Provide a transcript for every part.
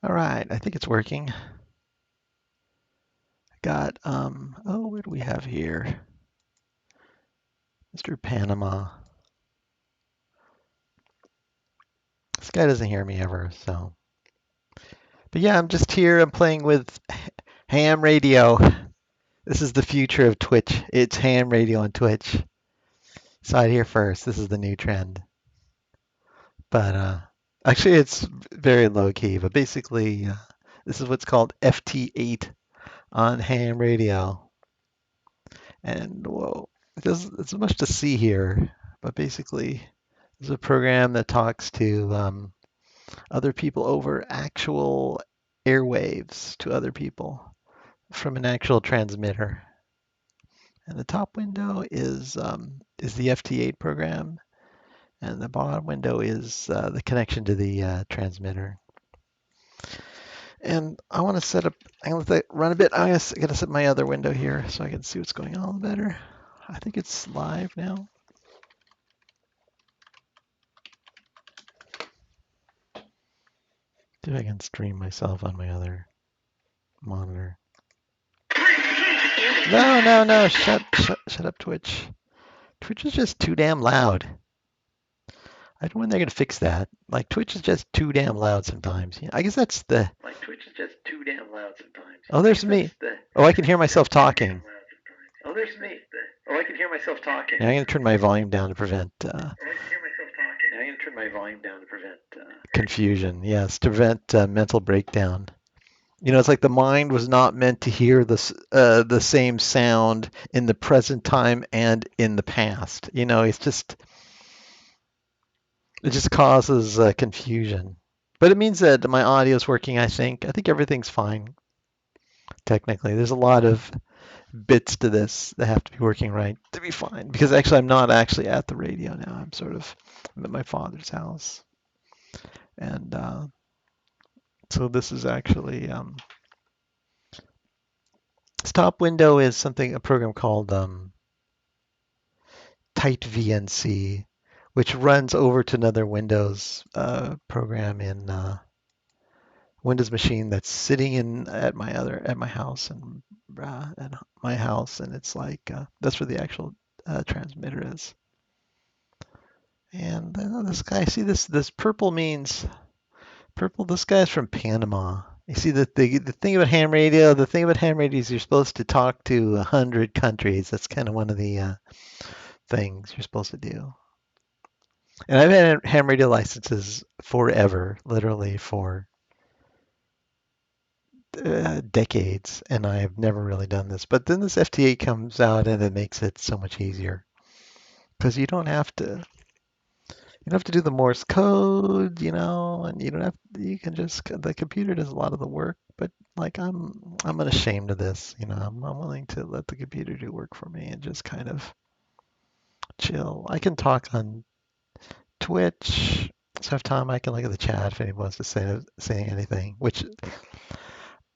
All right, I think it's working. Got oh, what do we have here? Mr. Panama. This guy doesn't hear me ever, so. But yeah, I'm just here. I'm playing with ham radio. This is the future of Twitch. It's ham radio on Twitch. Saw it here first. This is the new trend. But actually, it's very low key. But basically, this is what's called FT8 on ham radio. And whoa, there's much to see here. But basically, it's a program that talks to other people over actual airwaves to other people from an actual transmitter. And the top window is the FT8 program, and the bottom window is the connection to the transmitter. And I want to set up. I'm gonna let that run a bit. Gotta set my other window here so I can see what's going on better. I think it's live now. See if I can stream myself on my other monitor. No, no, no! Shut up, Twitch. Twitch is just too damn loud. I don't know when they're gonna fix that. Like Twitch is just too damn loud sometimes. I guess that's the. Like Twitch is just too damn loud sometimes. Oh, there's me. Oh, I can hear myself talking. Oh, there's me. Oh, I can hear myself talking. Yeah, I'm gonna turn my volume down to prevent. Confusion. Yes, to prevent mental breakdown. You know, it's like the mind was not meant to hear the same sound in the present time and in the past. You know, it just causes confusion. But it means that my audio is working. I think everything's fine. Technically, there's a lot of bits to this that have to be working right to be fine. Because actually, I'm not actually at the radio now. I'm at my father's house, and so this is actually this top window is a program called Tight VNC, which runs over to another Windows program in Windows machine that's sitting at my house and my house, and it's like that's where the actual transmitter is. And this guy, see this purple means purple. This guy's from Panama. You see the thing about ham radio. The thing about ham radio is you're supposed to talk to 100 countries. That's kind of one of the things you're supposed to do. And I've had ham radio licenses forever, literally for decades, and I've never really done this. But then this FT8 comes out, and it makes it so much easier because you don't have to do the Morse code, and you can just the computer does a lot of the work. But like I'm unashamed of this, I'm willing to let the computer do work for me and just kind of chill. I can talk on Twitch. So if time I can look at the chat if anyone wants to say anything. Which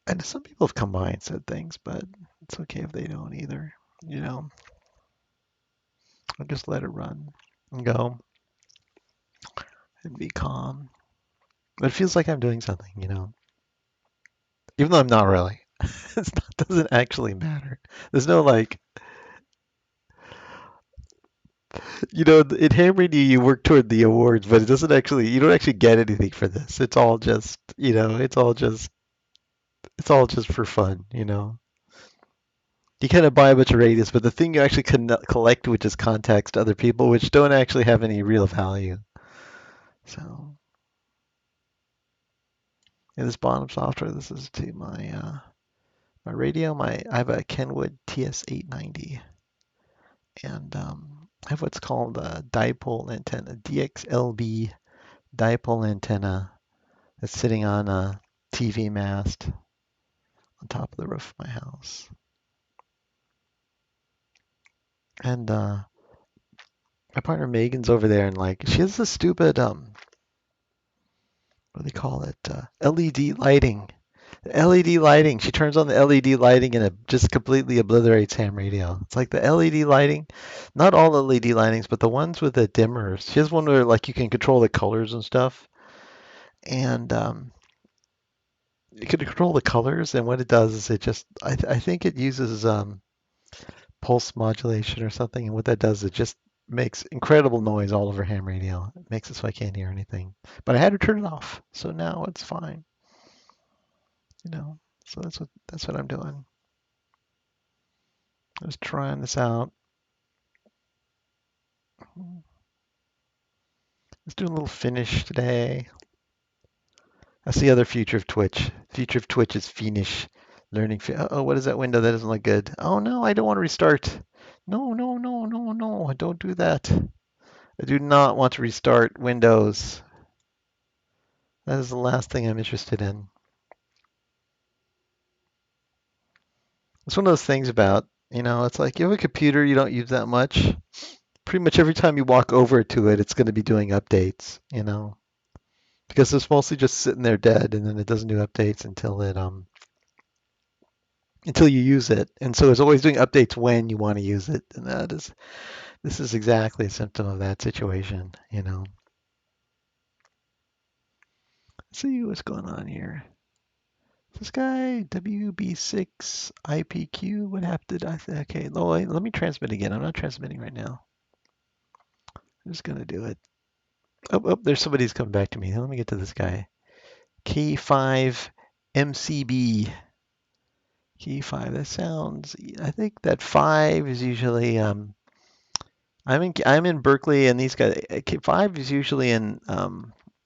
and some people have come by and said things, but it's okay if they don't either. I'll just let it run and go and be calm. But it feels like I'm doing something. Even though I'm not really. Doesn't actually matter. There's no like, in ham radio you work toward the awards, but you don't actually get anything for this. It's all just, it's all just for fun. You kind of buy a bunch of radios, but the thing you actually collect, which is contacts to other people, which don't actually have any real value. So, in this bottom software, this is to my radio. I have a Kenwood TS890, and I have what's called a dipole antenna, DXLB dipole antenna that's sitting on a TV mast on top of the roof of my house. And my partner Megan's over there, and like she has this stupid what do they call it? LED lighting. The LED lighting. She turns on the LED lighting and it just completely obliterates ham radio. It's like the LED lighting, not all LED lightings, but the ones with the dimmers. She has one where like you can control the colors and stuff. And you can control the colors, and what it does is it just I think it uses pulse modulation or something, and what that does it just makes incredible noise all over ham radio. It makes it so I can't hear anything. But I had to turn it off, so now it's fine. You know, so that's what I'm doing. I was trying this out. Let's do a little finish today. That's the other future of Twitch. Future of Twitch is Finish. Learning. Oh, what is that window? That doesn't look good. Oh no, I don't want to restart. No, no, no, no, no. Don't do that. I do not want to restart Windows. That is the last thing I'm interested in. It's one of those things about, it's like you have a computer you don't use that much. Pretty much every time you walk over to it, it's going to be doing updates. Because it's mostly just sitting there dead, and then it doesn't do updates until you use it. And so it's always doing updates when you want to use it. And this is exactly a symptom of that situation. Let's see what's going on here. This guy, WB6 IPQ, what happened? Okay, let me transmit again. I'm not transmitting right now. I'm just going to do it. Oh, there's somebody who's coming back to me. Let me get to this guy. K5 MCB. K5, that sounds, I think that 5 is usually, I'm in Berkeley, and these guys, K5 is usually in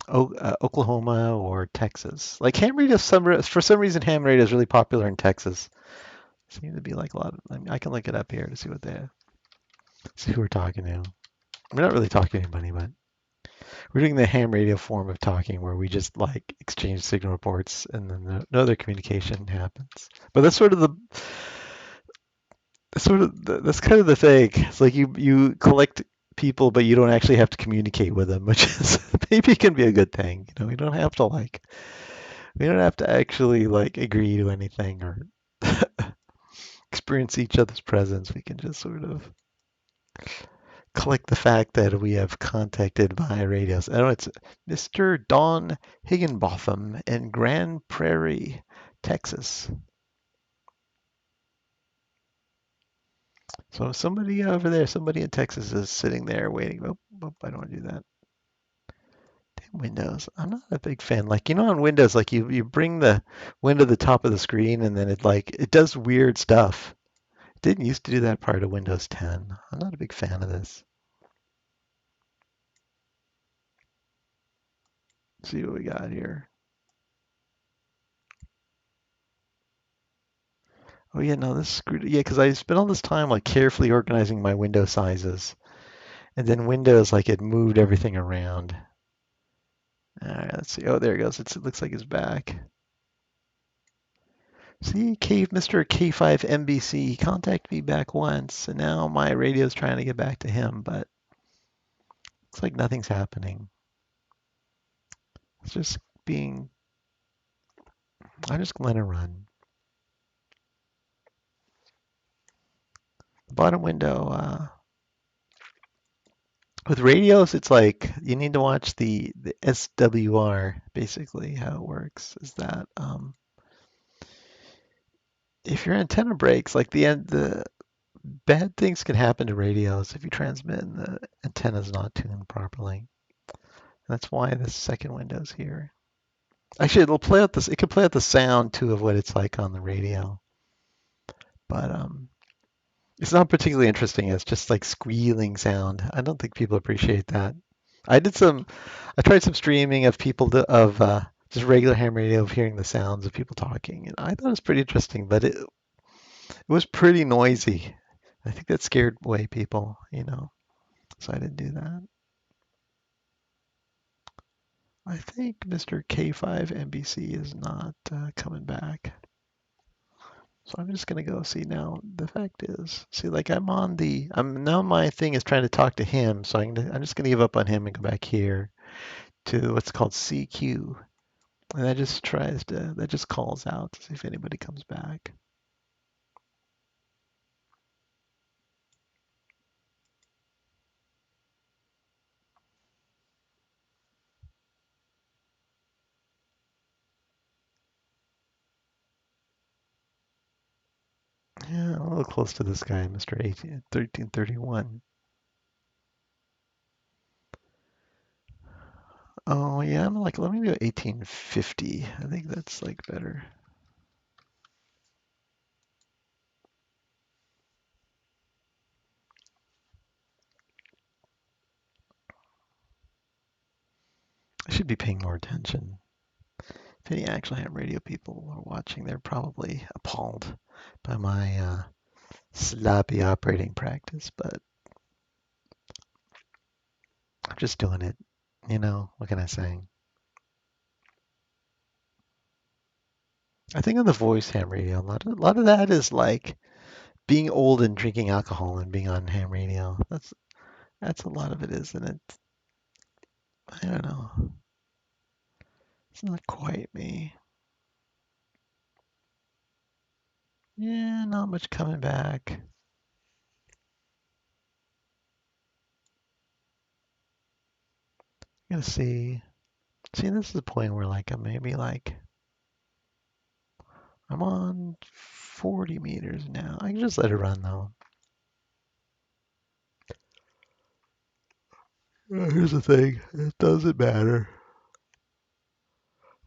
Oklahoma or Texas. Like ham radio, for some reason, ham radio is really popular in Texas. Seems to be like a lot of, I can look it up here to see who we're talking to. We're not really talking to anybody, but we're doing the ham radio form of talking where we just like exchange signal reports and then no other communication happens. But that's kind of the thing. It's like you collect people, but you don't actually have to communicate with them, which is maybe can be a good thing. We don't have to actually like agree to anything or experience each other's presence. We can just sort of collect the fact that we have contacted via radios. I know it's Mr. Don Higginbotham in Grand Prairie, Texas. So somebody over there, somebody in Texas is sitting there waiting. Oh, I don't want to do that. Damn Windows. I'm not a big fan. Like, on Windows, like you bring the window to the top of the screen and then it does weird stuff. It didn't used to do that part of Windows 10. I'm not a big fan of this. Let's see what we got here. Oh yeah, no, this screwed. Yeah, because I spent all this time like carefully organizing my window sizes, and then Windows like it moved everything around. All right, let's see. Oh, there it goes. It looks like it's back. See, Mr. K5 MBC contacted me back once, and now my radio's trying to get back to him, but looks like nothing's happening. It's just being. I'm just letting it run. The bottom window. With radios, it's like you need to watch the SWR. Basically, how it works is that if your antenna breaks, like the bad things can happen to radios if you transmit and the antenna's not tuned properly. That's why this second window's here. Actually, it'll play out this. It can play out the sound too of what it's like on the radio, but it's not particularly interesting. It's just like squealing sound. I don't think people appreciate that. I did some. I tried some streaming of people of just regular ham radio of hearing the sounds of people talking, and I thought it was pretty interesting, but it was pretty noisy. I think that scared away people. So I didn't do that. I think Mr. K5 NBC is not coming back. So I'm just gonna go see now. The fact is, see, like I'm now my thing is trying to talk to him, so I'm just gonna give up on him and go back here to what's called CQ, and that just calls out to see if anybody comes back. Yeah, a little close to this guy, Mr. 1331. Oh yeah, I'm like, let me do 1850. I think that's like better. I should be paying more attention. If any actual ham radio people are watching, they're probably appalled by my sloppy operating practice, but I'm just doing it. What can I say? I think on the voice ham radio, a lot of that is like being old and drinking alcohol and being on ham radio. That's a lot of it, isn't it? I don't know. It's not quite me. Yeah, not much coming back. Gonna see. See, this is the point where like I'm on 40 meters now. I can just let it run though. Here's the thing. It doesn't matter.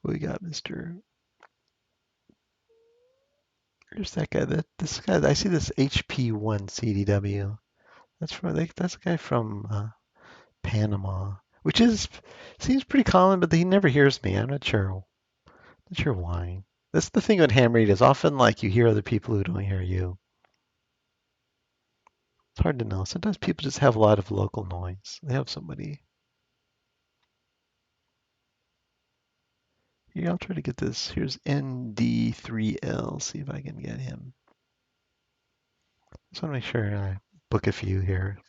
We got Mr. Here's that guy. This guy. I see this HP1 CDW. That's a guy from Panama, which is seems pretty common, but he never hears me. I'm not sure. Not sure why. That's the thing with ham radio is often like you hear other people who don't hear you. It's hard to know. Sometimes people just have a lot of local noise. They have somebody. Here, I'll try to get this. Here's ND3L. See if I can get him. Just want to make sure I book a few here.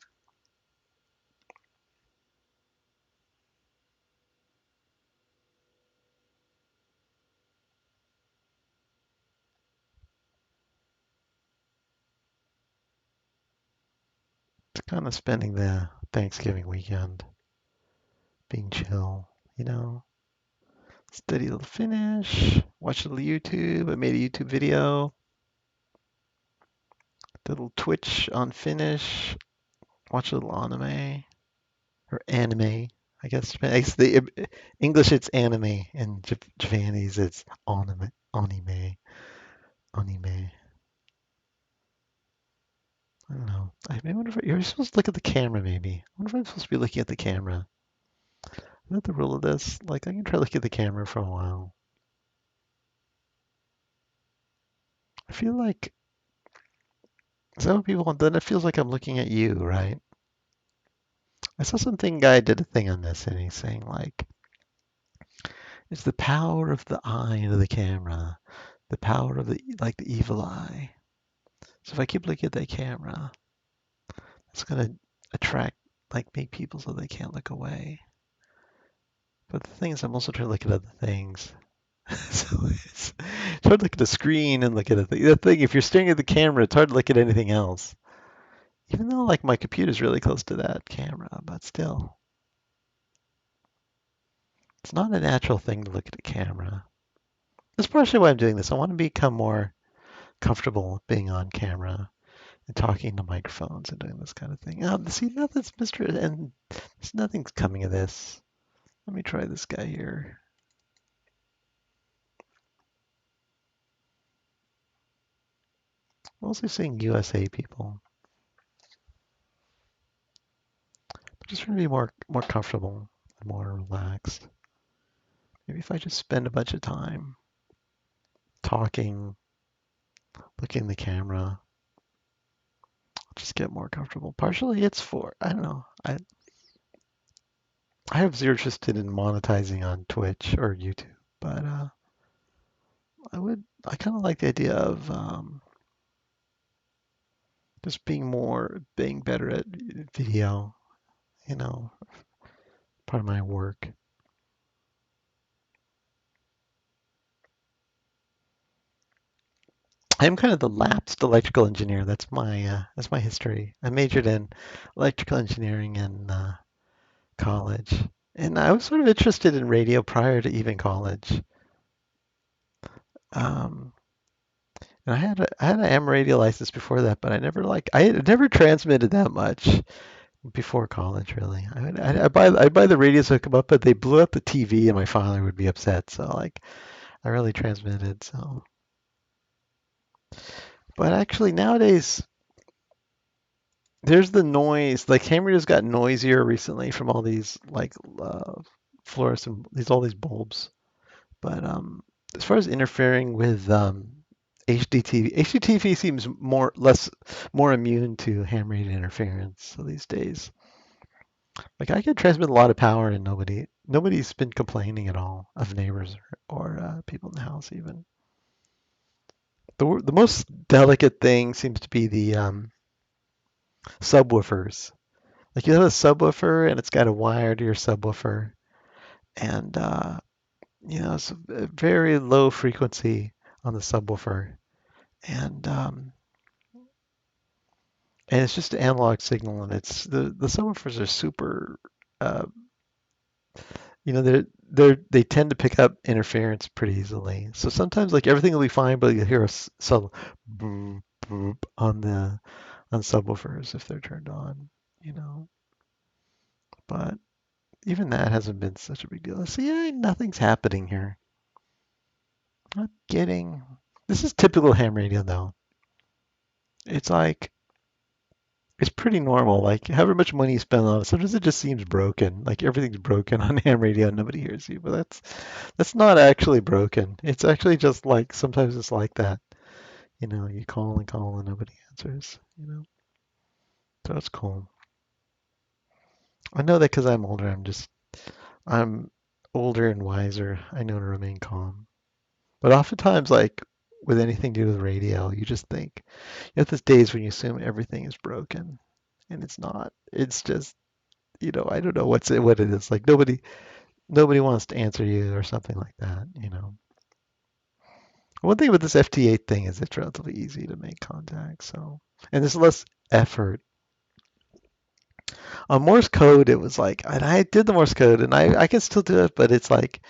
It's kind of spending the Thanksgiving weekend being chill, you know. Steady little finish. Watch a little YouTube. I made a YouTube video. Little Twitch on finish. Watch a little anime or anime. I guess the English it's anime and Japanese it's anime. I don't know. I wonder if you're supposed to look at the camera. Maybe. I wonder if I'm supposed to be looking at the camera. Is that the rule of this? Like I can try looking at the camera for a while. I feel like some people then it feels like I'm looking at you, right? I saw something guy did a thing on this and he's saying like it's the power of the eye into the camera, the power of the evil eye. So if I keep looking at that camera, it's gonna attract make people so they can't look away. But the thing is I'm also trying to look at other things. So it's hard to look at the screen and look at a thing. The thing, if you're staring at the camera, it's hard to look at anything else. Even though like my computer's really close to that camera, but still, it's not a natural thing to look at a camera. That's partially why I'm doing this. I want to become more comfortable being on camera and talking to microphones and doing this kind of thing. See, nothing's Mr. and nothing's coming of this. Let me try this guy here. Mostly seeing USA people. Just trying to be more comfortable and more relaxed. Maybe if I just spend a bunch of time talking, looking at the camera, I'll just get more comfortable. Partially it's for I don't know. I have zero interest in monetizing on Twitch or YouTube, but I kind of like the idea of just being better at video, you know, part of my work. I'm kind of the lapsed electrical engineer. That's my history. I majored in electrical engineering in college, and I was sort of interested in radio prior to even college. Um, And I had an AM radio license before that, but I had never transmitted that much before college really. I'd buy the radios, hook them up, but they blew up the TV and my father would be upset. So like I really transmitted. So, but actually nowadays there's the noise. Like ham radios got noisier recently from all these like fluorescent all these bulbs. But as far as interfering with HDTV seems more immune to ham radio interference so these days. Like I can transmit a lot of power and nobody's been complaining at all of neighbors or people in the house even. The most delicate thing seems to be the subwoofers. Like you have a subwoofer and it's got a wire to your subwoofer, and it's a very low frequency on the subwoofer, and um, and it's just an analog signal, and it's the subwoofers are super, uh, they tend to pick up interference pretty easily. So sometimes like everything will be fine, but you'll hear a subtle boop boop on subwoofers if they're turned on, you know. But even that hasn't been such a big deal. See, nothing's happening here. Not getting. This is typical ham radio though. It's like it's pretty normal. Like however much money you spend on it, sometimes it just seems broken. Like everything's broken on ham radio and nobody hears you. But that's not actually broken. It's actually just like sometimes it's like that. You call and nobody answers. So it's cool. I know that because I'm older. I'm older and wiser. I know to remain calm. But oftentimes, like with anything to do with radio, you just think you have those days when you assume everything is broken, and it's not. It's just, I don't know what it is. Like nobody wants to answer you or something like that. One thing with this FT8 thing is it's relatively easy to make contact, so and there's less effort. On Morse code, it was like, and I did the Morse code, and I can still do it, but it's like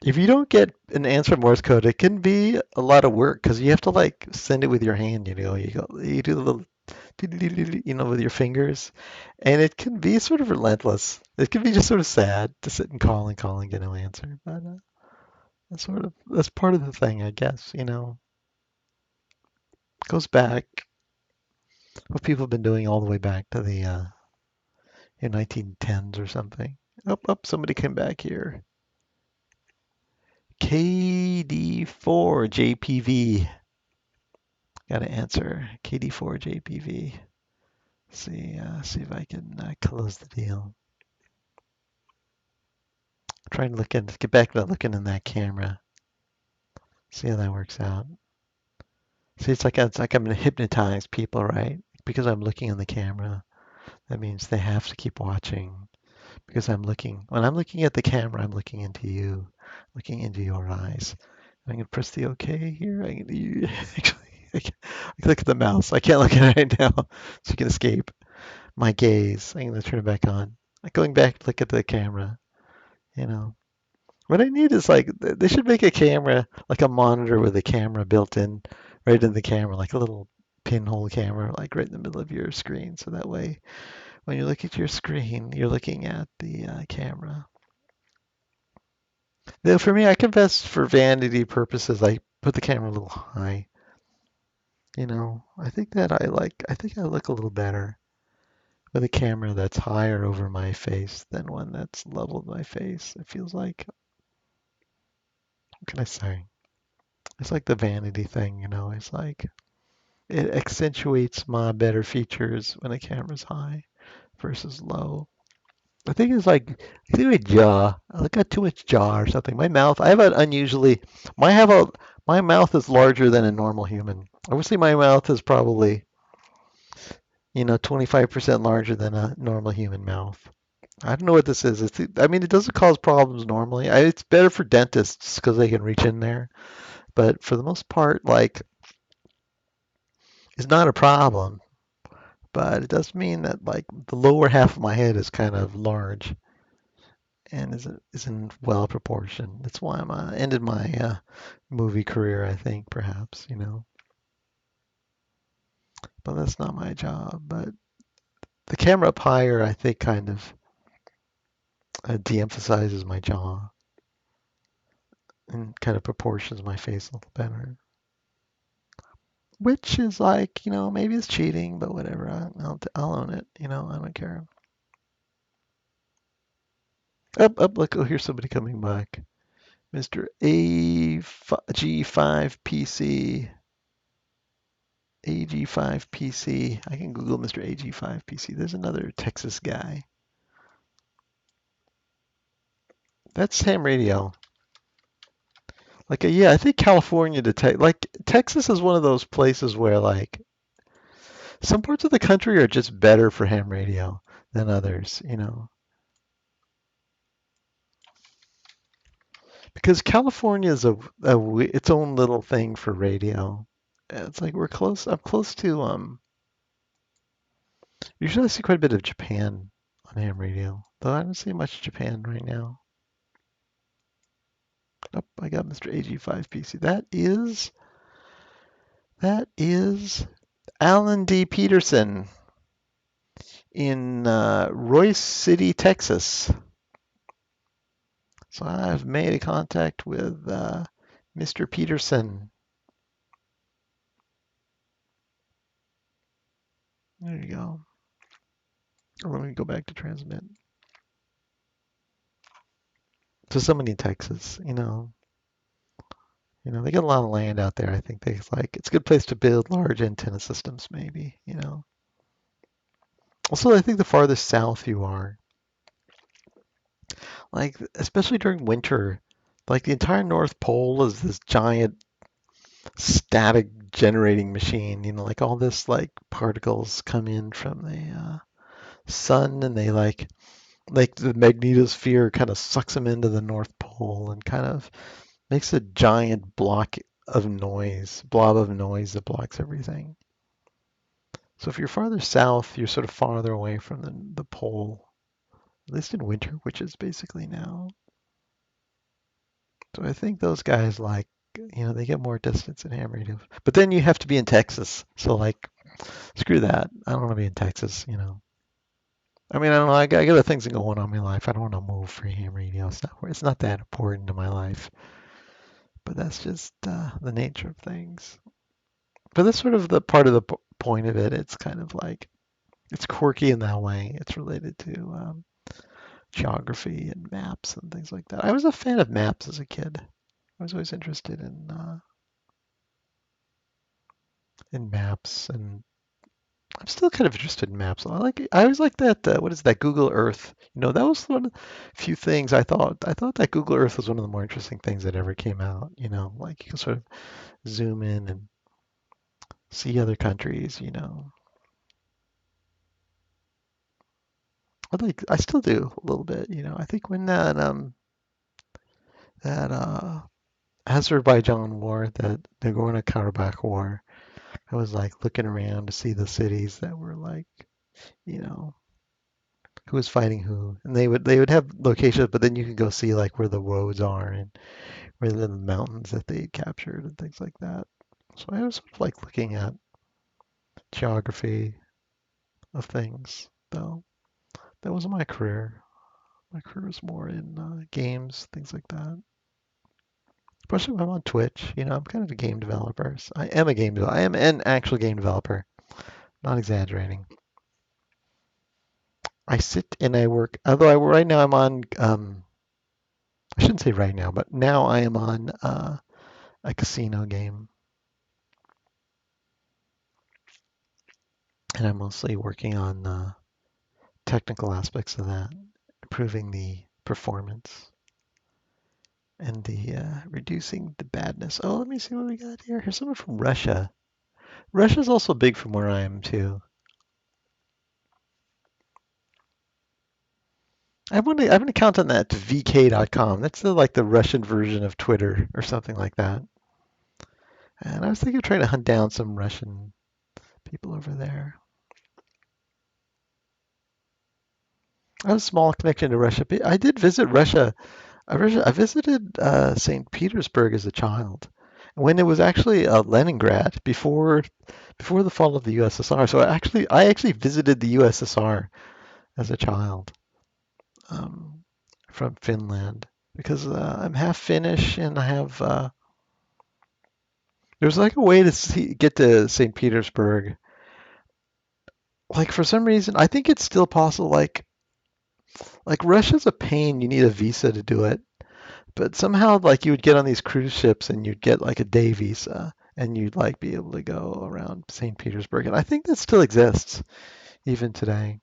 if you don't get an answer in Morse code, it can be a lot of work because you have to like send it with your hand. You do the little with your fingers, and it can be sort of relentless. It can be just sort of sad to sit and call and get no answer. But that's part of the thing, I guess. It goes back what people have been doing all the way back to the 1910s or something. Somebody came back here. KD4 JPV. Got to answer KD4 JPV. See if I can close the deal. Trying to get back to looking in that camera. See how that works out. See, it's like I'm gonna hypnotize people, right? Because I'm looking in the camera. That means they have to keep watching because when I'm looking at the camera, I'm looking into you, looking into your eyes. I'm gonna press the OK here. Actually, I can look at the mouse. I can't look at it right now, so you can escape my gaze. I'm gonna turn it back on. Like going back to look at the camera. You know, what I need is like they should make a camera, like a monitor with a camera built in right in the camera, like a little pinhole camera, like right in the middle of your screen. So that way, when you look at your screen, you're looking at the camera. Though for me, I confess for vanity purposes, I put the camera a little high. I think I look a little better with a camera that's higher over my face than one that's level with my face. It feels like, what can I say? It's like the vanity thing. It's like it accentuates my better features when the camera's high versus low. I think my jaw. I got too much jaw or something. My mouth. I have an unusually. My have a. My mouth is larger than a normal human. I would say my mouth is probably 25% larger than a normal human mouth. I don't know what this is. I mean, it doesn't cause problems normally. It's better for dentists because they can reach in there. But for the most part, like, it's not a problem. But it does mean that like the lower half of my head is kind of large, and isn't well proportioned. That's why I'm ended my movie career, I think, perhaps, But that's not my job. But the camera up higher, I think, kind of de-emphasizes my jaw and kind of proportions my face a little better. Which is like, maybe it's cheating, but whatever. I'll own it. I don't care. Up, look, oh, here's somebody coming back. Mr. AG5PC. AG5PC. I can Google Mr. AG5PC. There's another Texas guy. That's ham radio. Like, yeah, I think California like Texas is one of those places where like some parts of the country are just better for ham radio than others. Because California is its own little thing for radio. It's like we're close. I'm close to Usually I see quite a bit of Japan on ham radio, though I don't see much Japan right now. Oh, I got Mr. AG5PC. That is Alan D. Peterson in Royce City, Texas. So I've made a contact with Mr. Peterson. There you go. Let me go back to transmit. So somebody in Texas, they get a lot of land out there. I think it's a good place to build large antenna. Maybe. Also, I think the farthest south you are, like especially during winter, like the entire North Pole is this giant static generating machine. Like all this like particles come in from the sun, and they like the magnetosphere kind of sucks them into the North Pole and kind of makes a giant blob of noise that blocks everything. So if you're farther south, you're sort of farther away from the pole, at least in winter, which is basically now. So I think those guys they get more distance in ham radio. But then you have to be in Texas. So like, screw that. I don't want to be in Texas. I mean, I don't know. I got other things going on in my life. I don't want to move for ham radio. It's not that important to my life. But that's just the nature of things. But that's sort of the part of the point of it. It's kind of like it's quirky in that way. It's related to geography and maps and things like that. I was a fan of maps as a kid. I was always interested in maps, and I'm still kind of interested in maps. I always like that. What is that? Google Earth. That was one of the few things I thought. I thought that Google Earth was one of the more interesting things that ever came out. Like you can sort of zoom in and see other countries. I still do a little bit. I think when that Azerbaijan war, that Nagorno-Karabakh war, I was like looking around to see the cities that were like, you know, who was fighting who, and they would have locations, but then you could go see like where the roads are and where the mountains that they captured and things like that. So I was sort of like looking at geography of things, though. That wasn't my career. My career was more in games, things like that. Especially when I'm on Twitch. I'm kind of a game developer. So I am a game developer. I am an actual game developer. Not exaggerating. I sit and I work. Although right now I'm on. I shouldn't say right now, but now I am on a casino game, and I'm mostly working on technical aspects of that, improving the performance and the reducing the badness. Oh, let me see what we got here. Here's someone from Russia. Russia's also big from where I am too. I have an account on that vk.com. That's like the Russian version of Twitter or something like that. And I was thinking of trying to hunt down some Russian people over there. I have a small connection to Russia. But I did visit Russia. I visited St. Petersburg as a child when it was actually Leningrad before the fall of the USSR. So I actually visited the USSR as a child um, from Finland because I'm half Finnish and I have there's like a way to get to St. Petersburg. Like for some reason, I think it's still possible. Like Russia's a pain. You need a visa to do it. But somehow, like you would get on these cruise ships and you'd get like a day visa, and you'd like be able to go around St. Petersburg. And I think that still exists even today.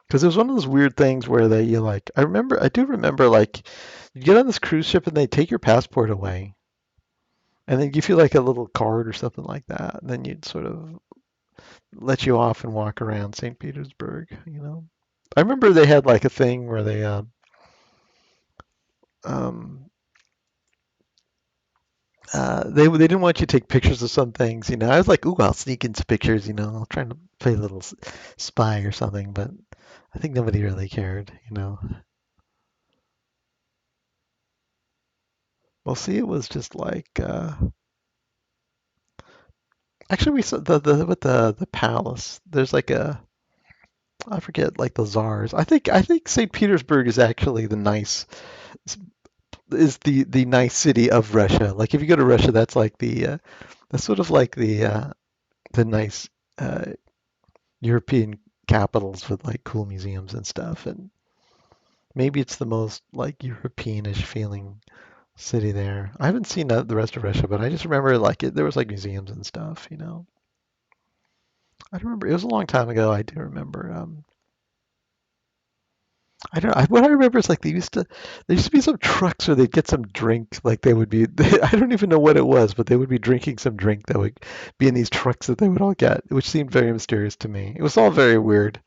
Because it was one of those weird things where I do remember like you get on this cruise ship and they take your passport away, and they give you like a little card or something like that, and then you'd sort of let you off and walk around St. Petersburg. I remember they had like a thing where um, they didn't want you to take pictures of some things. I was like, ooh, I'll sneak in some pictures. I'll try to play a little spy or something, but I think nobody really cared. Well, see, it was just like actually we saw the palace. There's like I forget like the czars. I think St. Petersburg is actually the nice city of Russia. Like if you go to Russia, that's sort of like the nice uh, European capitals with like cool museums and stuff. And maybe it's the most like Europeanish feeling city there. I haven't seen the rest of Russia, but I just remember like there was like museums and stuff. I don't remember. It was a long time ago. I do remember. I don't know. What I remember is like there used to be some trucks where they'd get some drink. Like they would be, I don't even know what it was, but they would be drinking some drink that would be in these trucks that they would all get, which seemed very mysterious to me. It was all very weird.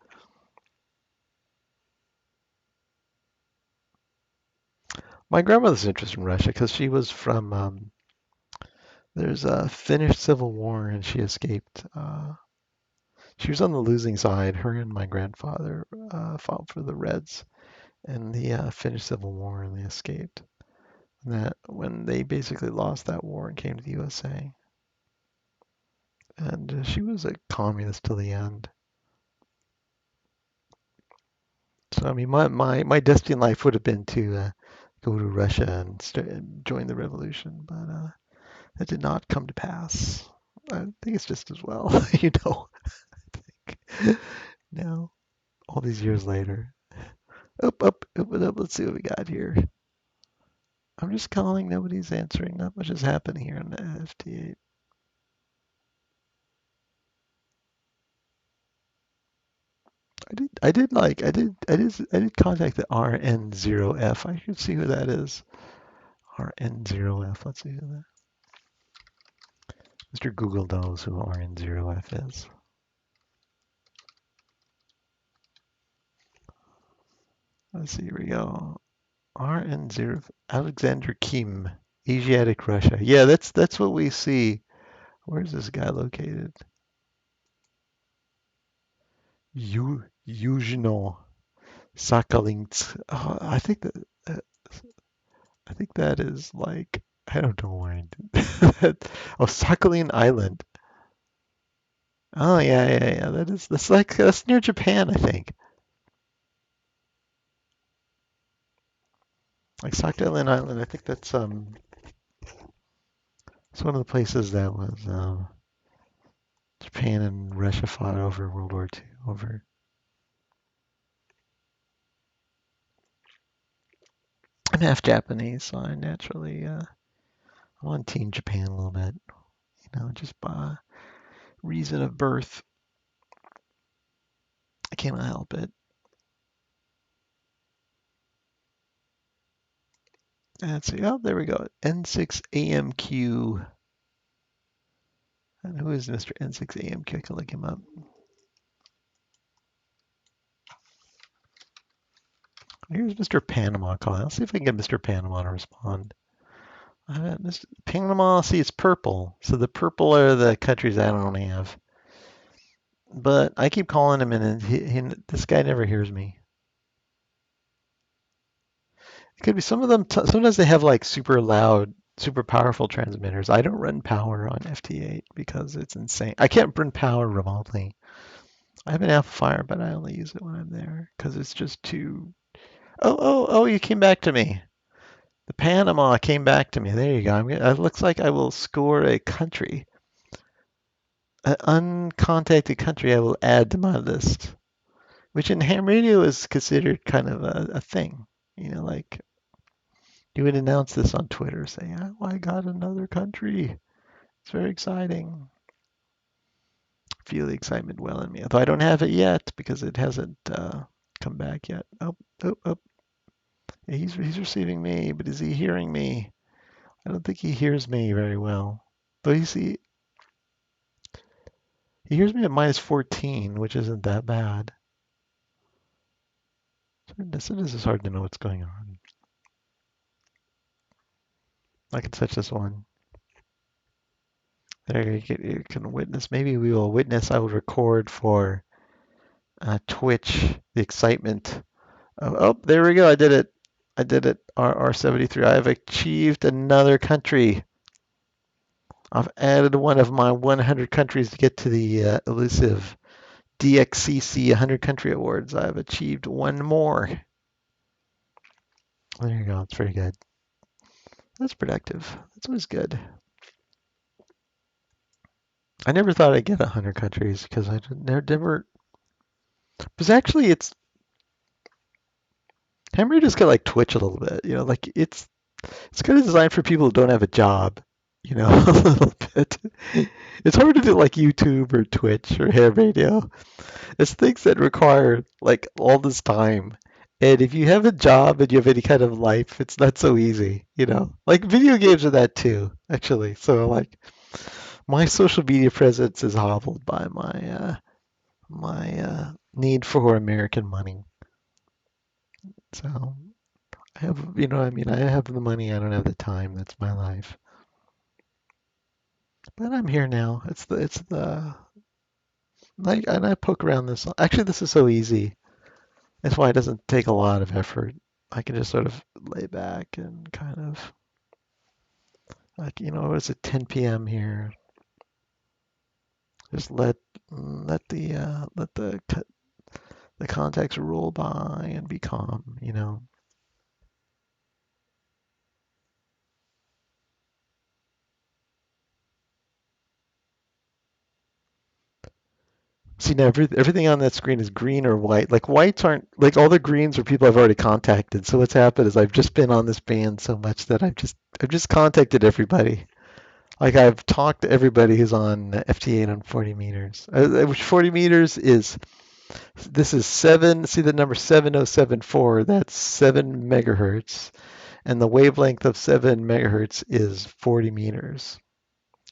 My grandmother's interested in Russia because she was from, there's a Finnish Civil War and she escaped. She was on the losing side. Her and my grandfather fought for the Reds in the Finnish Civil War and they escaped. And that when they basically lost that war and came to the USA. And she was a communist till the end. So I mean, my destiny in life would have been to go to Russia and join the revolution, but that did not come to pass. I think it's just as well, I think now, all these years later. Up. Let's see what we got here. I'm just calling. Nobody's answering. Not much is happening here on the FT8. I did contact the RN0F. I should see who that is. RN0F. Let's see who that. Mr. Google knows who RN0F is. Let's see. Here we go. RN0 Alexander Kim, Asiatic Russia. Yeah, that's what we see. Where's this guy located? Yuzhno Sakhalinsk. Oh, I think that is like I don't know where. Oh, Sakhalin Island. Oh yeah. That's near Japan, I think. Like Sakhalin Island, I think it's one of the places that was Japan and Russia fought over World War II over. I'm half Japanese, so I naturally I'm on Team Japan a little bit, just by reason of birth. I cannot help it. Let's see. Oh, there we go. N6AMQ. And who is Mr. N6AMQ? I can look him up. Here's Mr. Panama calling. I'll see if I can get Mr. Panama to respond. Mr. Panama, see, it's purple. So the purple are the countries I don't have. but I keep calling him and this guy never hears me. It could be some of them. Sometimes they have like super loud, super powerful transmitters. I don't run power on FT8 because it's insane. I can't run power remotely. I have an amplifier, but I only use it when I'm there because it's just too. Oh! You came back to me. The Panama came back to me. There you go. It looks like I will score a country, an uncontacted country. I will add to my list, which in ham radio is considered kind of a thing. Like you would announce this on Twitter saying, oh, I got another country. It's very exciting. Feel the excitement well in me. Although I don't have it yet because it hasn't come back yet. Oh. Yeah, he's receiving me, but is he hearing me? I don't think he hears me very well. But he hears me at minus 14, which isn't that bad. So this is hard to know what's going on. I can touch this one. There you can witness. Maybe we will witness. I will record for Twitch the excitement. There we go. I did it. R73. I have achieved another country. I've added one of my 100 countries to get to the elusive DXCC 100 Country Awards. I've achieved one more. There you go. It's very good. That's productive. That's always good. I never thought I'd get 100 countries because I never. Because actually, Hammer just got like Twitch a little bit. Like it's kind of designed for people who don't have a job. A little bit. It's hard to do like YouTube or Twitch or Ham Radio. It's things that require like all this time. And if you have a job and you have any kind of life, it's not so easy. Like video games are that too, actually. So like my social media presence is hobbled by my need for American money. So I have, what I mean, I have the money, I don't have the time. That's my life. But I'm here now. It's the like, and I poke around this. Actually, this is so easy. That's why it doesn't take a lot of effort. I can just sort of lay back and kind of like, it's at 10 p.m. here. Just let the contacts roll by and be calm. See now everything on that screen is green or white. Like whites aren't like all the greens are people I've already contacted. So what's happened is I've just been on this band so much that I've just contacted everybody. Like I've talked to everybody who's on FT8 on 40 meters. Which 40 meters is this is seven. See the number 7074. That's 7 megahertz, and the wavelength of 7 megahertz is 40 meters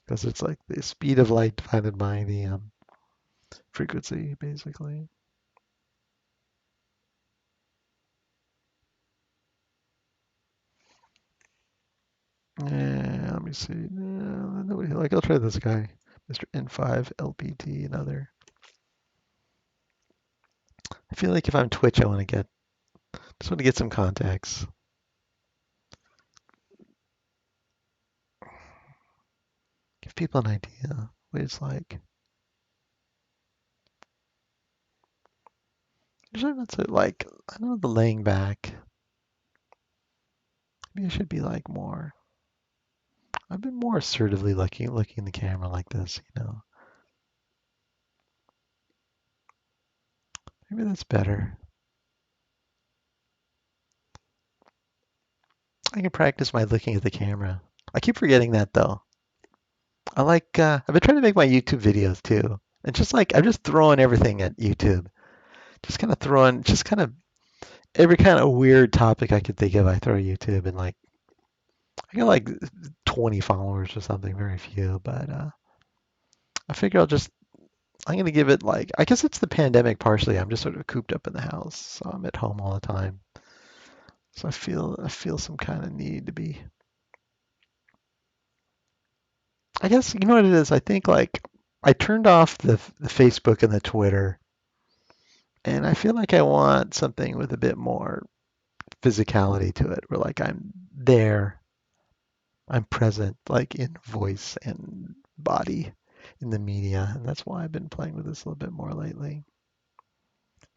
because it's like the speed of light divided by the frequency, basically. Yeah, let me see. Nobody like. I'll try this guy, Mr. N5 LPT, another. I feel like if I'm Twitch, just want to get some contacts. Give people an idea what it's like. Usually not so like I don't know the laying back. Maybe I should be like more. I've been more assertively looking in the camera like this. Maybe that's better. I can practice my looking at the camera. I keep forgetting that though. I've been trying to make my YouTube videos too. And just like I'm just throwing everything at YouTube. Just kind of throwing just kind of every kind of weird topic I could think of I throw at YouTube and like I got like 20 followers or something, very few, but I figure I'm gonna give it like I guess it's the pandemic partially. I'm just sort of cooped up in the house, so I'm at home all the time. So I feel some kind of need to be. I guess you know what it is. I think like I turned off the Facebook and the Twitter, and I feel like I want something with a bit more physicality to it, where like I'm there, I'm present, like in voice and body in the media, and that's why I've been playing with this a little bit more lately.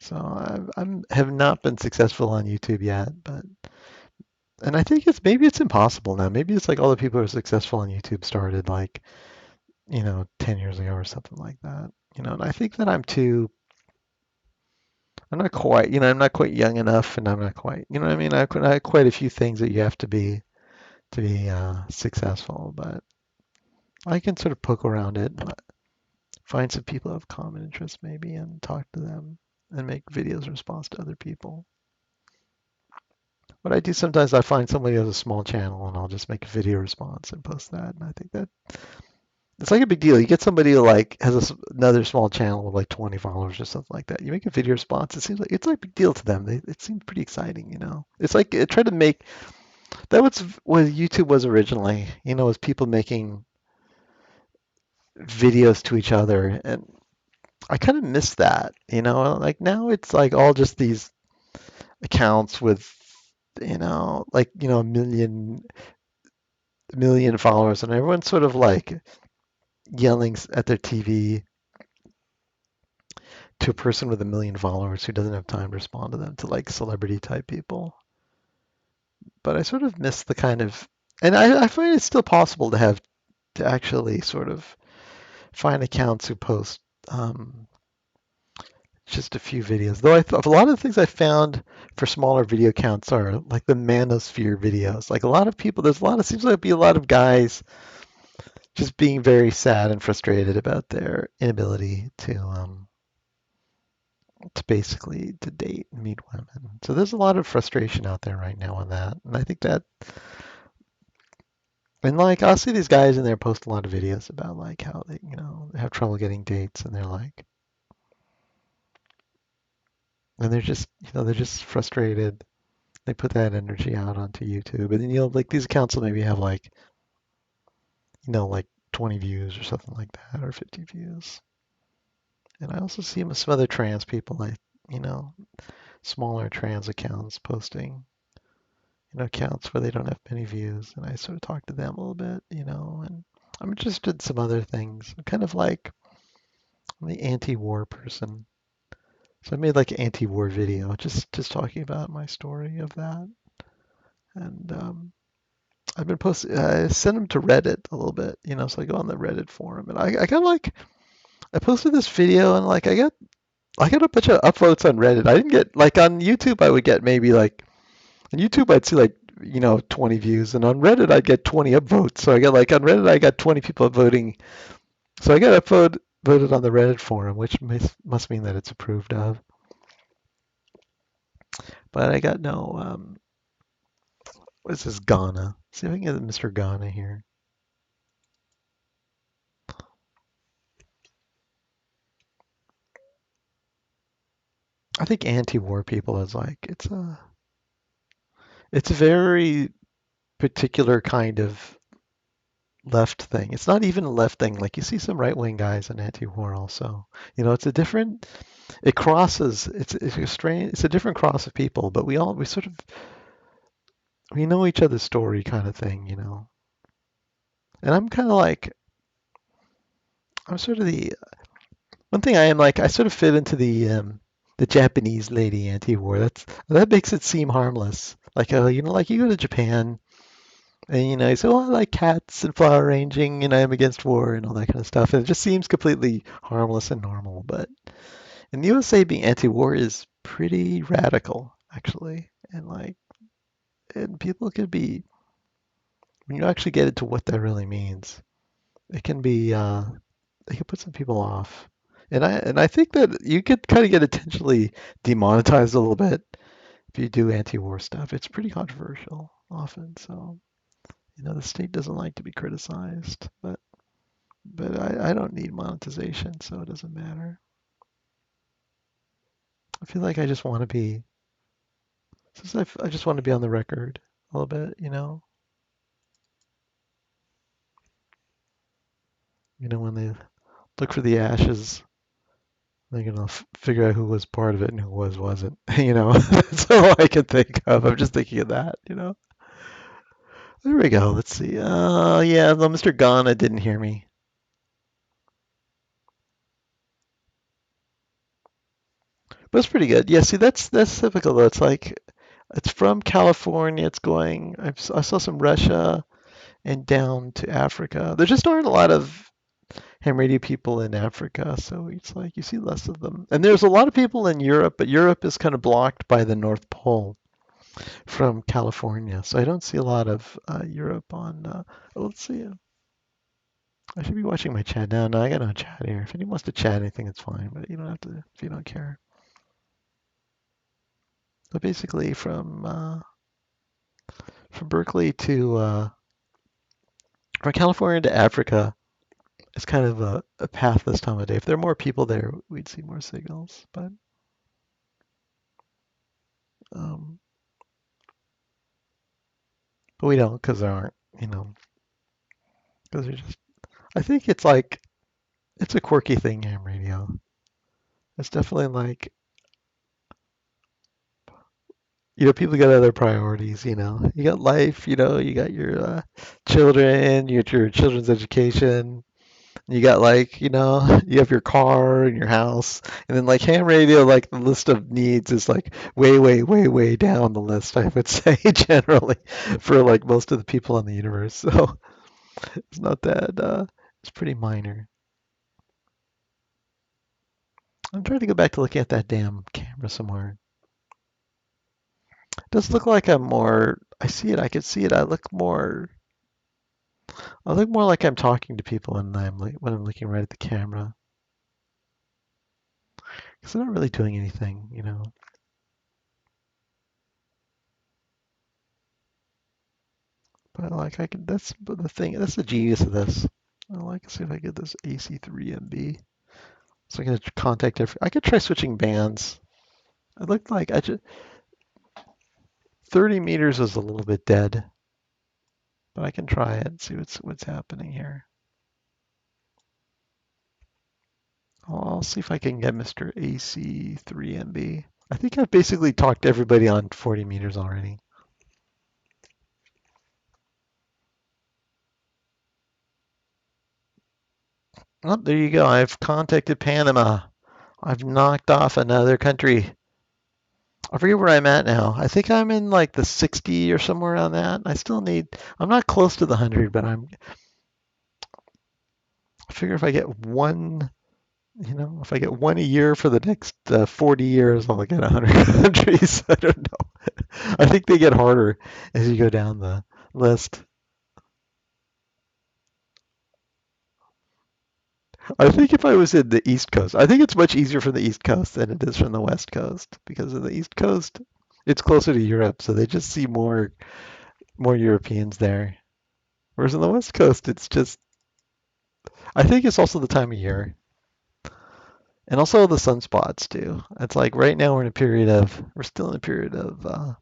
So I'm have not been successful on YouTube yet, but and I think it's maybe it's impossible now. Maybe it's like all the people who are successful on YouTube started like 10 years ago or something like that. And I think that I'm not quite, I'm not quite young enough, and I'm not quite, you know what I mean? I have quite a few things that you have to be successful, but I can sort of poke around it, find some people who have common interests maybe, and talk to them and make videos in response to other people. What I do sometimes, I find somebody who has a small channel, and I'll just make a video response and post that. And I think that it's like a big deal. You get somebody who like has another small channel with like 20 followers or something like that. You make a video response. It seems like it's like a big deal to them. It seems pretty exciting. It's like it tried to make that was what YouTube was originally. Was people making videos to each other, and I kind of miss that. Like now it's like all just these accounts with a million followers, and everyone's sort of like yelling at their TV to a person with a million followers who doesn't have time to respond to them, to like celebrity type people. But I sort of miss the kind of, and I find it's still possible to actually sort of find accounts who post just a few videos. Though a lot of the things I found for smaller video counts are like the manosphere videos. Like a lot of people, seems like be a lot of guys just being very sad and frustrated about their inability to basically to date and meet women. So there's a lot of frustration out there right now on that. And I think that, and like I'll see these guys in there post a lot of videos about like how they have trouble getting dates, and they're just they're just frustrated. They put that energy out onto YouTube, and then like these accounts will maybe have like like 20 views or something like that, or 50 views. And I also see some other trans people, like you know smaller trans accounts posting accounts where they don't have many views, and I sort of talk to them a little bit, and I'm interested in some other things. I'm kind of like I'm the anti-war person, so I made like an anti-war video, just talking about my story of that, and I've been posting. I sent them to Reddit a little bit, so I go on the Reddit forum, and I got like I posted this video, and like I got a bunch of upvotes on Reddit. I didn't get like on YouTube. I would get maybe like on YouTube I'd see like 20 views, and on Reddit I'd get 20 upvotes. So I got like on Reddit I got 20 people voting. So I got voted on the Reddit forum, which must mean that it's approved of. But I got no what is this Ghana? See if I can get Mr. Ghana here. I think anti-war people is like it's a very particular kind of left thing. It's not even a left thing. Like you see some right-wing guys in anti-war also. It's a different. It crosses. It's a strange. It's a different cross of people, but we sort of we know each other's story kind of thing. And I'm kind of like I'm sort of the one thing I am like I sort of fit into the Japanese lady anti-war. That makes it seem harmless. Like like you go to Japan. And you say, "Well, I like cats and flower arranging, and I'm against war and all that kind of stuff." And it just seems completely harmless and normal. But in the USA, being anti-war is pretty radical, actually. And people can be, when you actually get into what that really means, it can be, it can put some people off. And I think that you could kind of get intentionally demonetized a little bit if you do anti-war stuff. It's pretty controversial often, so. The state doesn't like to be criticized, but I don't need monetization, so it doesn't matter. I feel like I just want to be, since I just want to be on the record a little bit. When look for the ashes. They're gonna figure out who was part of it and who wasn't. That's all I can think of. I'm just thinking of that. There we go. Let's see. Yeah, no, Mr. Ghana didn't hear me. But it's pretty good. Yeah, see, that's typical though. It's like it's from California. It's going. I saw some Russia and down to Africa. There just aren't a lot of ham radio people in Africa, so it's like you see less of them. And there's a lot of people in Europe, but Europe is kind of blocked by the North Pole from California, so I don't see a lot of Europe on. Let's see. I should be watching my chat now. No, I got no chat here. If anyone wants to chat anything, it's fine, but you don't have to if you don't care. But basically, from Berkeley to from California to Africa, it's kind of a path this time of day. If there are more people there, we'd see more signals, um, but we don't because there aren't. Because there's just. I think it's like it's a quirky thing, ham radio. It's definitely like people got other priorities. You got life. You got your children, you got your children's education. You got like, you have your car and your house, and then like ham radio, like the list of needs is like way, way, way, way down the list, I would say generally for like most of the people in the universe. So it's not that, it's pretty minor. I'm trying to go back to looking at that damn camera somewhere. It does look like I'm more, I see it, I can see it. I look more like I'm talking to people when I'm looking right at the camera. Because I'm not really doing anything. But like I can that's but the thing that's the genius of this. I like to see if I get this AC3MB. So I can contact I could try switching bands. I looked like I just 30 meters is a little bit dead, but I can try it and see what's happening here. I'll see if I can get Mr. AC3MB. I think I've basically talked to everybody on 40 meters already. Oh, there you go. I've contacted Panama. I've knocked off another country. I forget where I'm at now. I think I'm in like the 60 or somewhere around that. I'm not close to the 100, but I figure if I get if I get one a year for the next 40 years, I'll get 100 countries. I don't know. I think they get harder as you go down the list. I think if I was in the East Coast, I think it's much easier from the East Coast than it is from the West Coast because of the East Coast, it's closer to Europe, so they just see more Europeans there. Whereas on the West Coast, it's just I think it's also the time of year and also the sunspots too. It's like right now we're still in a period of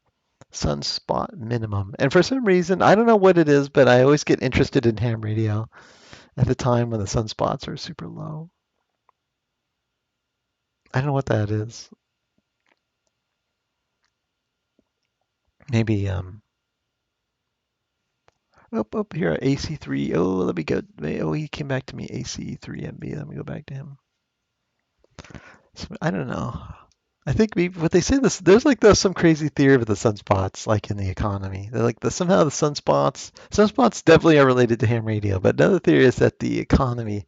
sunspot minimum. And for some reason, I don't know what it is, but I always get interested in ham radio at the time when the sunspots are super low. I don't know what that is. Maybe up here AC3. Oh, let me go. Oh, he came back to me AC3MB. Let me go back to him. So, I don't know. I think maybe what they say there's like some crazy theory of the sunspots like in the economy. They're like somehow the sunspots definitely are related to ham radio, but another theory is that the economy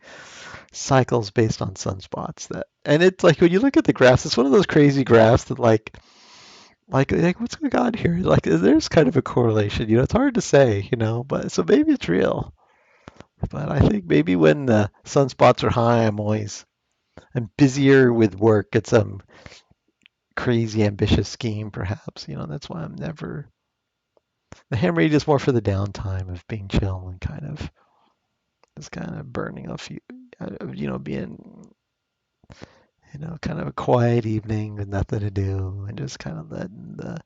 cycles based on sunspots. And it's like when you look at the graphs, it's one of those crazy graphs that like what's going on here? Like there's kind of a correlation. It's hard to say. But so maybe it's real. But I think maybe when the sunspots are high, I'm busier with work at some crazy ambitious scheme, perhaps. That's why I'm never. The ham radio is more for the downtime of being chill and just kind of burning off being kind of a quiet evening with nothing to do and just kind of letting the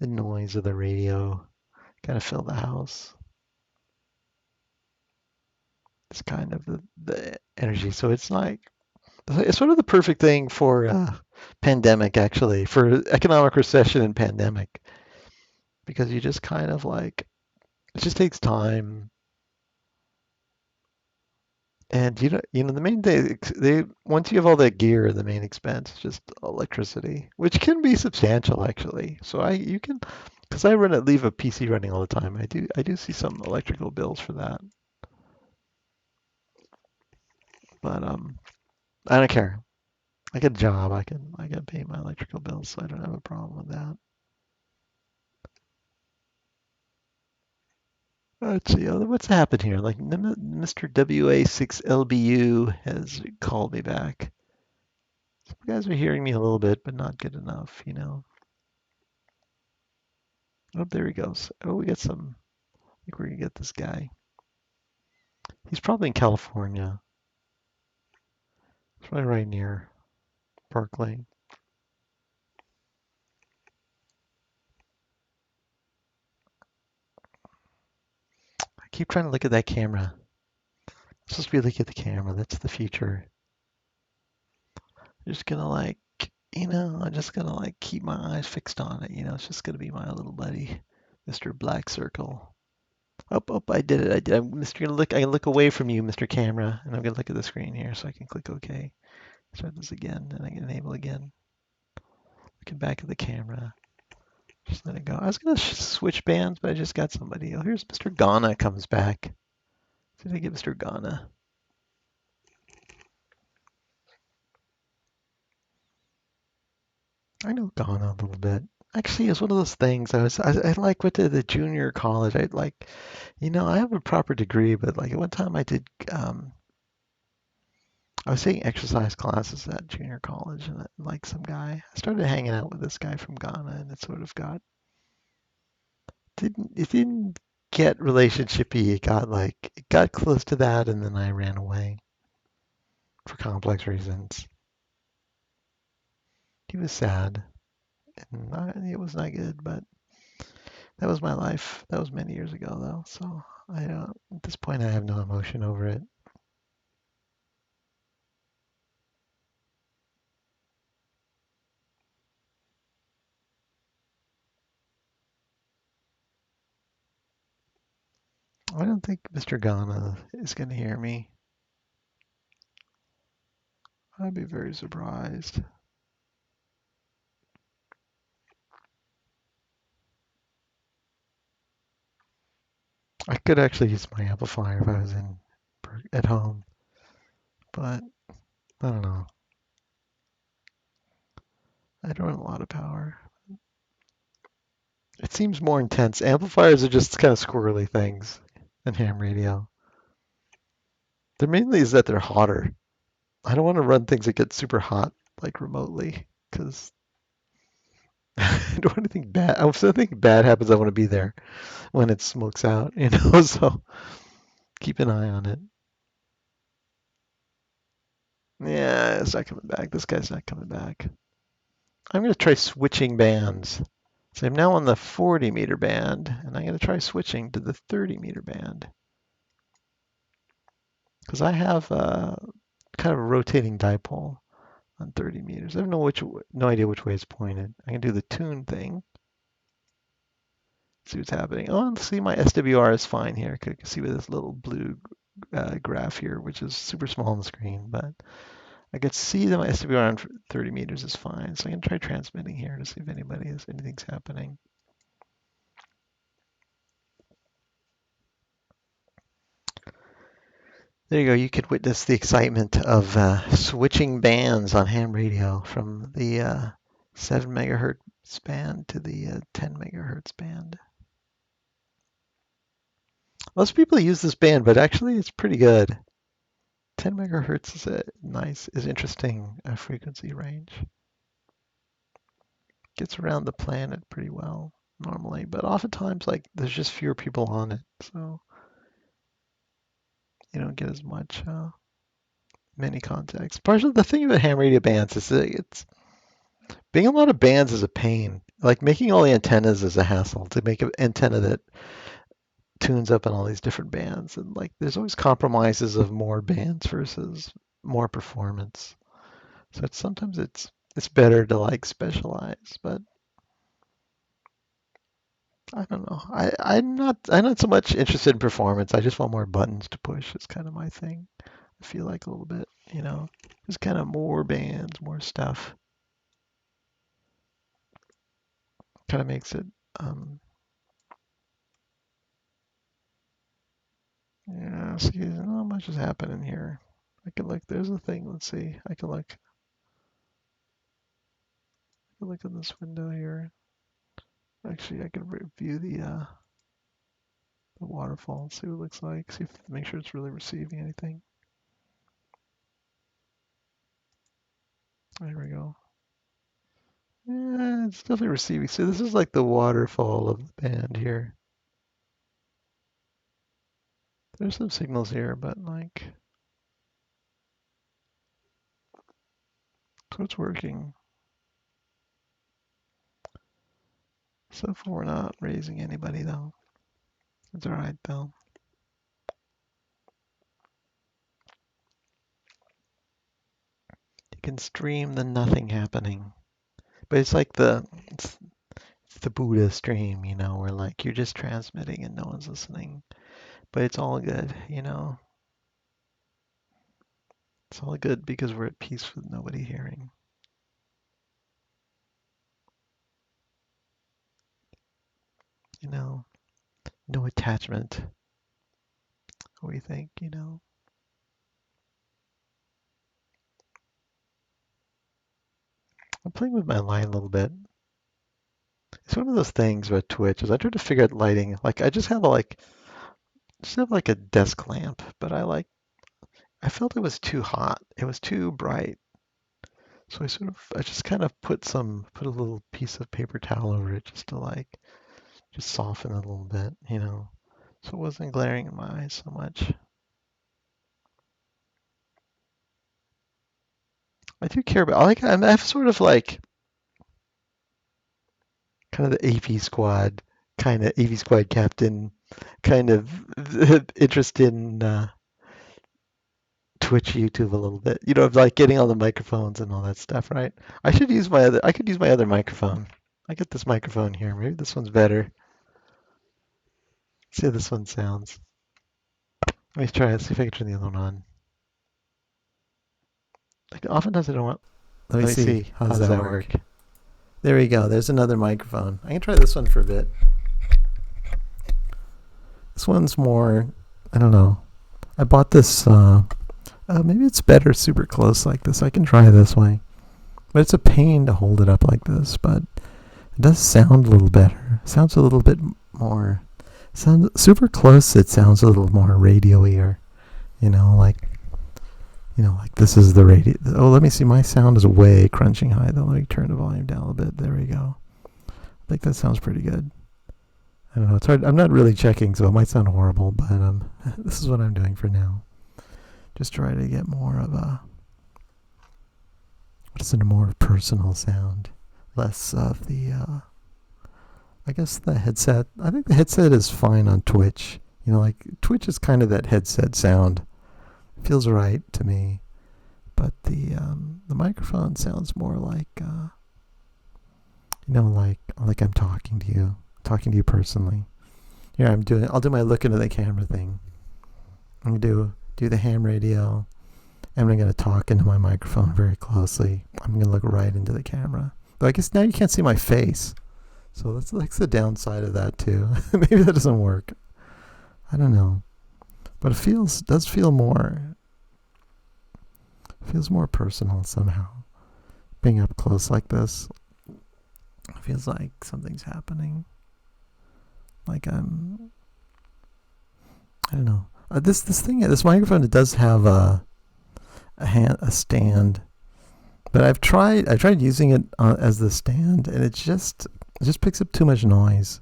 noise of the radio kind of fill the house. It's kind of the energy. So it's sort of the perfect thing for pandemic, actually, for economic recession and pandemic, because you just kind of like, it just takes time. And the main thing, once you have all that gear, the main expense is just electricity, which can be substantial actually. So you can, because leave a PC running all the time. I do see some electrical bills for that, but I don't care. I get a job. I can pay my electrical bills, so I don't have a problem with that. Let's see, what's happened here? Like Mr. WA6LBU has called me back. You guys are hearing me a little bit, but not good enough. Oh, there he goes. Oh, we got some. I think we're gonna get this guy. He's probably in California. It's probably right near Park Lane. I keep trying to look at that camera. I'm supposed to be looking at the camera. That's the future. I'm just gonna I'm just gonna keep my eyes fixed on it. It's just gonna be my little buddy, Mr. Black Circle. Oh, oh, I did it. I did. I can look away from you, Mr. Camera, and I'm gonna look at the screen here, so I can click OK. Start this again, and I can enable again. Looking back at the camera. Just let it go. I was gonna switch bands, but I just got somebody. Oh, here's Mr. Ghana comes back. Did I get Mr. Ghana? I know Ghana a little bit. Actually, it's one of those things. I like went to the junior college. I have a proper degree, but like at one time I was taking exercise classes at junior college, and like some guy, I started hanging out with this guy from Ghana, and it sort of didn't get relationshipy. It got close to that, and then I ran away for complex reasons. He was sad, and it was not good, but that was my life. That was many years ago, though. So at this point, I have no emotion over it. I don't think Mr. Ghana is going to hear me. I'd be very surprised. I could actually use my amplifier if I was at home, but I don't know. I don't have a lot of power. It seems more intense. Amplifiers are just kind of squirrely things in ham radio. They're mainly is that they're hotter. I don't want to run things that get super hot like remotely because I don't want anything bad. If something bad happens, I want to be there when it smokes out. So keep an eye on it. Yeah, it's not coming back. This guy's not coming back. I'm going to try switching bands. So I'm now on the 40 meter band, and I'm going to try switching to the 30 meter band because I have kind of a rotating dipole on 30 meters. I have no idea which way it's pointed. I can do the tune thing. See what's happening. Oh, see my SWR is fine here. You can see with this little blue graph here, which is super small on the screen, but I could see that my SWR on 30 meters is fine. So I'm gonna try transmitting here to see if anything's happening. There you go. You could witness the excitement of switching bands on ham radio from the 7 megahertz band to the 10 megahertz band. Lots of people use this band, but actually it's pretty good. 10 megahertz is interesting frequency range. Gets around the planet pretty well normally, but oftentimes like there's just fewer people on it, so you don't get as much many contacts. Partially the thing about ham radio bands is that it's being a lot of bands is a pain. Like making all the antennas is a hassle to make an antenna that tunes up in all these different bands, and like there's always compromises of more bands versus more performance. So sometimes it's better to like specialize, but I don't know. I'm not so much interested in performance. I just want more buttons to push. It's kind of my thing. I feel like a little bit, just kind of more bands, more stuff. Kind of makes it. Um, yeah. See, not much is happening here. I can look. There's a thing. Let's see. I can look. Look in this window here. Actually, I can view the waterfall, see what it looks like, make sure it's really receiving anything. There we go. Yeah, it's definitely receiving. So this is like the waterfall of the band here. There's some signals here, but like, so it's working. So far we're not raising anybody though. It's alright though. You can stream the nothing happening. But it's like it's the Buddha stream, where like you're just transmitting and no one's listening. But it's all good. It's all good because we're at peace with nobody hearing. No attachment. What do you think? I'm playing with my line a little bit. It's one of those things with Twitch is I try to figure out lighting. Like I just have like a desk lamp, but I felt it was too hot. It was too bright. So I just kind of put a little piece of paper towel over it just to like just soften it a little bit. So it wasn't glaring in my eyes so much. I do care about I have sort of like kind of the AP squad, kind of AV squad captain, kind of interest in Twitch, YouTube a little bit. Of like getting all the microphones and all that stuff, right? I could use my other microphone. I got this microphone here. Maybe this one's better. See how this one sounds. Let me try it. See if I can turn the other one on. Like oftentimes I don't want. Let me see. How does that work? There we go. There's another microphone. I can try this one for a bit. This one's more. I don't know. I bought this. Maybe it's better super close like this. I can try this way. But it's a pain to hold it up like this. But it does sound a little better. It sounds a little bit more. Sounds super close. It sounds a little more radio-y, or like this is the radio. Oh, let me see. My sound is way crunching high though. Let me turn the volume down a little bit. There we go. I think that sounds pretty good. I don't know. It's hard. I'm not really checking, so it might sound horrible, but this is what I'm doing for now. Just try to get more of a more personal sound, less of the. I guess the headset. I think the headset is fine on Twitch. Like Twitch is kind of that headset sound. Feels right to me, but the microphone sounds more like like I'm talking to you personally. Here I'll do my look into the camera thing. I'm gonna do the ham radio, and I'm gonna talk into my microphone very closely. I'm gonna look right into the camera. But I guess now you can't see my face, so that's like the downside of that too. Maybe that doesn't work. I don't know, but it does feel more. Feels more personal somehow. Being up close like this feels like something's happening. Like I don't know. This microphone, it does have a stand, but I tried using it as the stand, and it just picks up too much noise.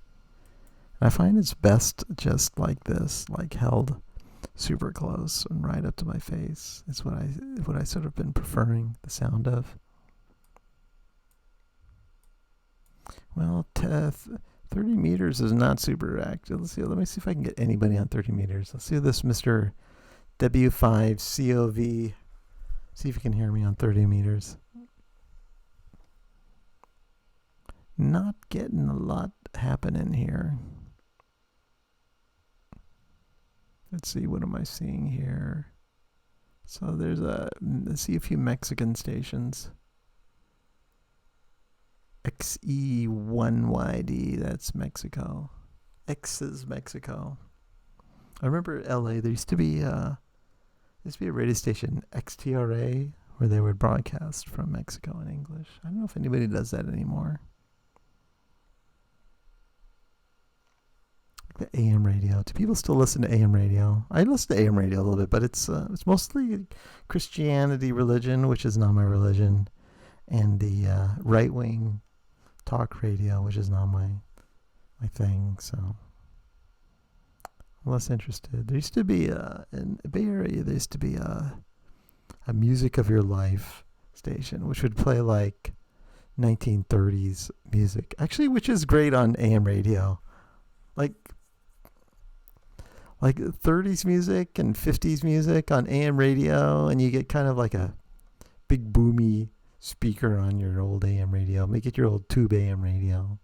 And I find it's best just like this, like held super close and right up to my face. It's what I sort of been preferring the sound of. Well, 30 meters is not super active. Let's see. Let me see if I can get anybody on 30 meters. Let's see this Mr. W5COV. See if you can hear me on 30 meters. Not getting a lot happening here. Let's see, what am I seeing here? So let's see a few Mexican stations. XE1YD, that's Mexico. X is Mexico. I remember LA, there used to be a radio station, XTRA, where they would broadcast from Mexico in English. I don't know if anybody does that anymore. The AM radio. Do people still listen to AM radio? I listen to AM radio a little bit, but it's mostly Christianity religion, which is not my religion, and the right-wing talk radio, which is not my thing. So I'm less interested. There used to be in the Bay Area. There used to be a music of your life station, which would play like 1930s music, actually, which is great on AM radio, like 30s music and 50s music on AM radio, and you get kind of like a big boomy speaker on your old AM radio. Make it your old tube AM radio.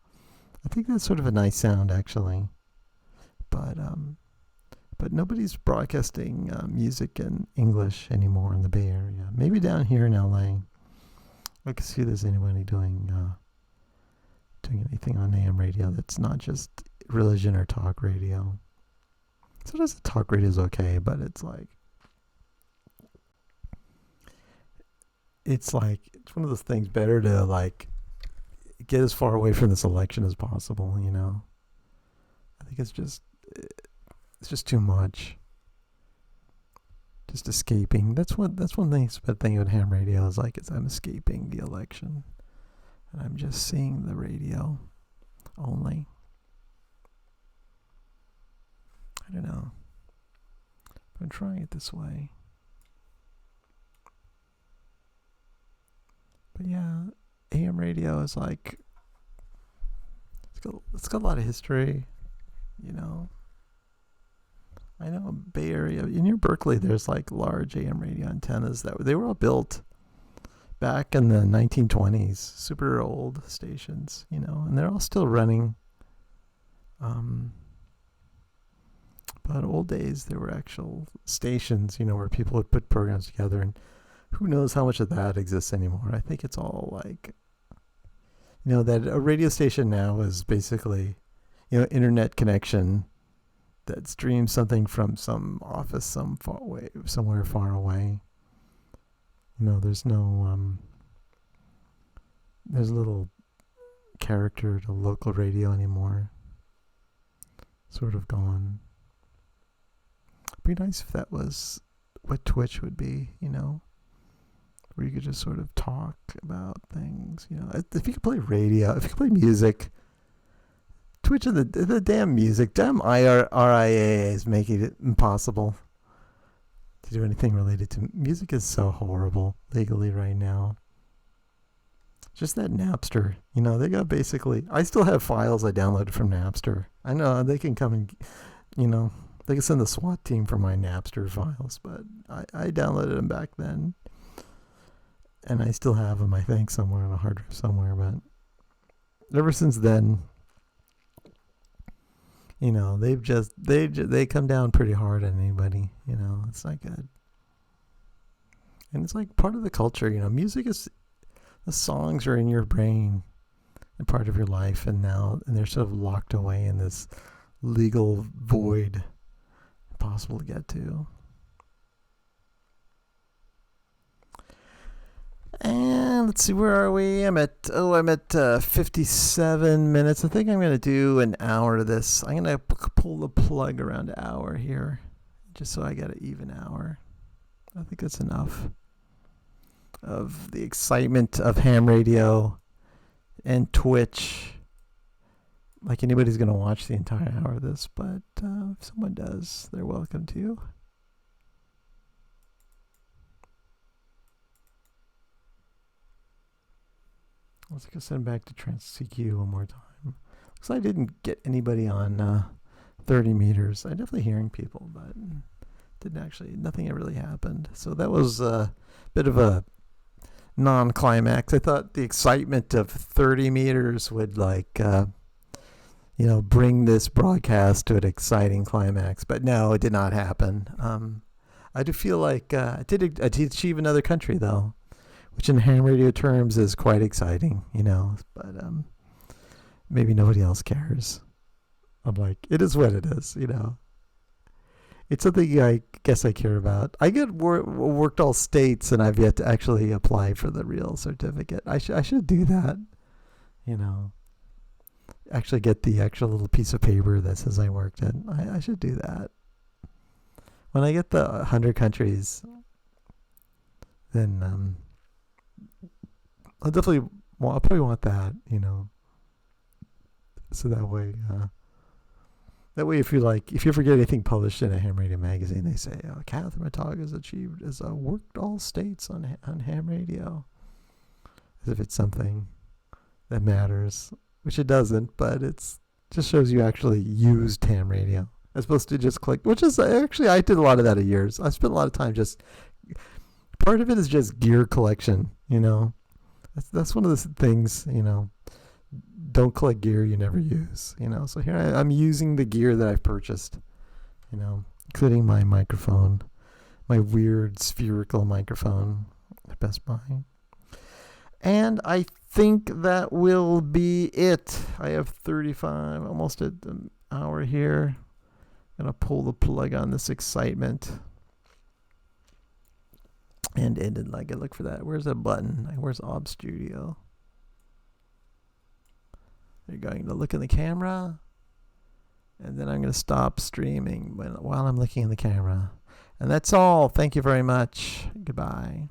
I think that's sort of a nice sound, actually. But nobody's broadcasting music in English anymore in the Bay Area. Maybe down here in LA. I can see there's anybody doing anything on AM radio that's not just religion or talk radio. Sometimes the talk radio is okay, but it's one of those things better to like get as far away from this election as possible, you know. I think it's just too much. Just escaping. That's one thing about ham radio is like I'm escaping the election. And I'm just seeing the radio only. I don't know. I'm trying it this way. But yeah, AM radio is like it's got a lot of history, you know. I know Bay Area, near Berkeley, there's like large AM radio antennas they were all built back in the 1920s, super old stations, you know, and they're all still running. But old days, there were actual stations, you know, where people would put programs together, and who knows how much of that exists anymore. I think it's all like, you know, that a radio station now is basically, you know, internet connection that streams something from some office somewhere far away. You know, there's little character to local radio anymore. Sort of gone. It'd be nice if that was what Twitch would be, you know, where you could just sort of talk about things, you know. If you could play radio, if you could play music, Twitch and the damn music, damn RIA is making it impossible to do anything related to music. Is so horrible legally right now. Just that Napster, you know, they got basically, I still have files I downloaded from Napster. I know they can come and, you know, they can send the SWAT team for my Napster files, but I downloaded them back then. And I still have them, I think, somewhere on a hard drive somewhere. But ever since then, you know, they come down pretty hard on anybody. You know, it's not good. And it's like part of the culture. You know, music is, the songs are in your brain and part of your life, and they're sort of locked away in this legal void, impossible to get to. And let's see, where are we? I'm at 57 minutes. I think I'm going to do an hour of this. I'm going to pull the plug around an hour here, just so I get an even hour. I think that's enough of the excitement of ham radio and Twitch. Like anybody's going to watch the entire hour of this, but if someone does, they're welcome to. Let's go send back to CQ one more time. So I didn't get anybody on 30 meters. I definitely hearing people, but didn't actually, nothing really happened. So that was a bit of a non-climax. I thought the excitement of 30 meters would bring this broadcast to an exciting climax, but no, it did not happen. I do feel like I did achieve another country though, which in ham radio terms is quite exciting, but maybe nobody else cares. I'm like, it is what it is, It's something I guess I care about. I get worked all states, and I've yet to actually apply for the real certificate. I should do that, Actually get the actual little piece of paper that says I worked in. I should do that. When I get the 100 countries, then I'll probably want that, So that way, if you ever get anything published in a ham radio magazine, they say, Catherine Matog has achieved, worked all states on ham radio. As if it's something that matters, which it doesn't, but it's just shows you actually used ham radio. As opposed to just click, which is actually, I did a lot of that of years. I spent a lot of time part of it is just gear collection, That's one of the things, don't collect gear you never use, So here I'm using the gear that I've purchased, including my microphone, my weird spherical microphone at Best Buy. And I think that will be it. I have 35, almost an hour here. Gonna pull the plug on this excitement. And ended like I look for that. Where's that button? Where's Ob Studio? You're going to look in the camera, and then I'm going to stop streaming while I'm looking in the camera. And that's all. Thank you very much. Goodbye.